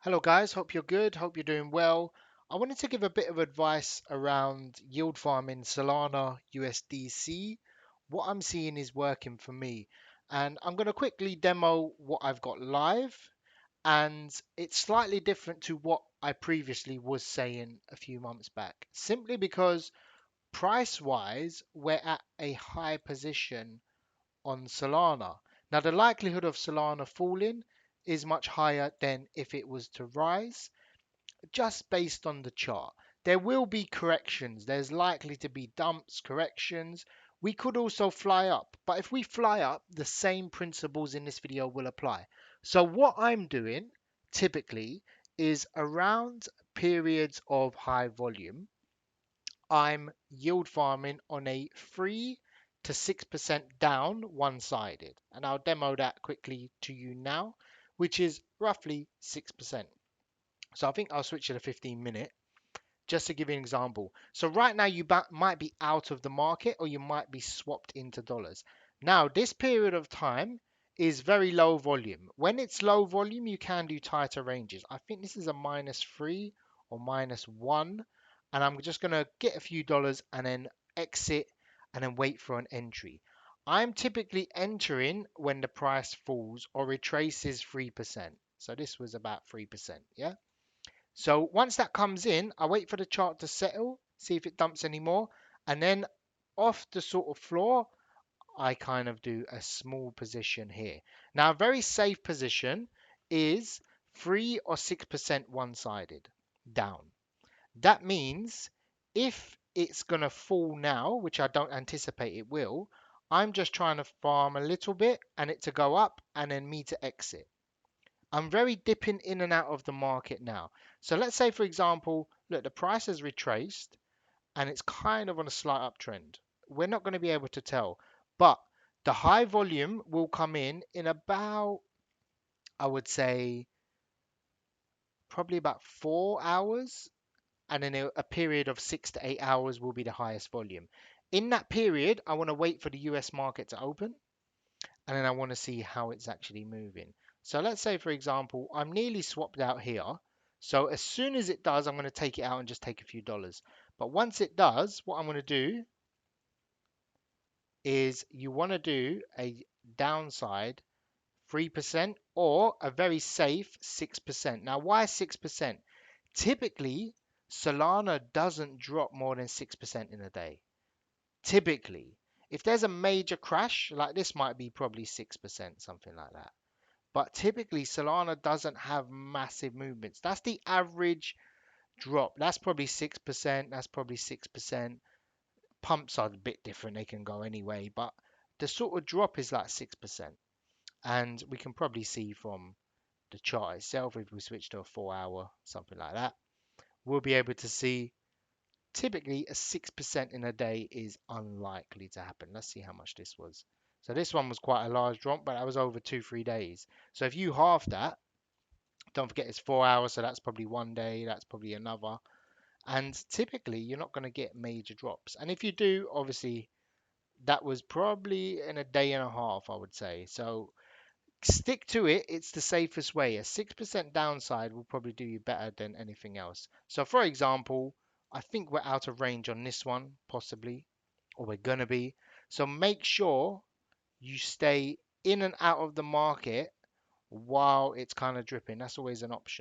Hello guys, hope you're good, hope you're doing well. I wanted to give a bit of advice around yield farming Solana USDC. What I'm seeing is working for me. And I'm going to quickly demo what I've got live. And it's slightly different to what I previously was saying a few months back. Simply because price wise, we're at a high position on Solana. Now, the likelihood of Solana falling is much higher than if it was to rise, just based on the chart. There will be corrections. There's likely to be dumps, corrections. We could also fly up, but if we fly up, the same principles in this video will apply. So what I'm doing typically is around periods of high volume, I'm yield farming on a 3 to 6% down one-sided. And I'll demo that quickly to you now, which is roughly 6%. So I think I'll switch to the 15-minute just to give you an example. So right now you might be out of the market or you might be swapped into dollars. Now this period of time is very low volume. When it's low volume, you can do tighter ranges. I think this is a -3 or -1, and I'm just gonna get a few dollars and then exit and then wait for an entry. I'm typically entering when the price falls or retraces 3%. So this was about 3%, yeah? So once that comes in, I wait for the chart to settle, see if it dumps anymore, and then off the sort of floor, I kind of do a small position here. Now, a very safe position is 3 or 6% one-sided down. That means if it's going to fall now, which I don't anticipate it will, I'm just trying to farm a little bit and it to go up and then me to exit. I'm very dipping in and out of the market now. So let's say, for example, look, the price has retraced and it's kind of on a slight uptrend. We're not going to be able to tell, but the high volume will come in about, I would say, probably about 4 hours. And then a period of 6 to 8 hours will be the highest volume. In that period, I want to wait for the US market to open and then I want to see how it's actually moving. So let's say, for example, I'm nearly swapped out here. So as soon as it does, I'm going to take it out and just take a few dollars. But once it does, what I'm going to do is you want to do a downside 3% or a very safe 6%. Now, why 6%? Typically, Solana doesn't drop more than 6% in a day. Typically, if there's a major crash, like this might be probably 6%, something like that. But typically, Solana doesn't have massive movements. That's the average drop. That's probably 6%. That's probably 6%. Pumps are a bit different. They can go anyway. But the sort of drop is like 6%. And we can probably see from the chart itself, if we switch to a 4 hour, something like that, we'll be able to see typically a 6% in a day is unlikely to happen. Let's see how much this was. So this one was quite a large drop, but that was over 2, 3 days. So if you halve that, don't forget it's 4 hours, so that's probably one day, that's probably another. And typically you're not going to get major drops. And if you do, obviously that was probably in a day and a half, I would say. So stick to it. It's the safest way. A 6% downside will probably do you better than anything else. So for example, I think we're out of range on this one, possibly, or we're gonna be. So make sure you stay in and out of the market while it's kind of dripping. That's always an option.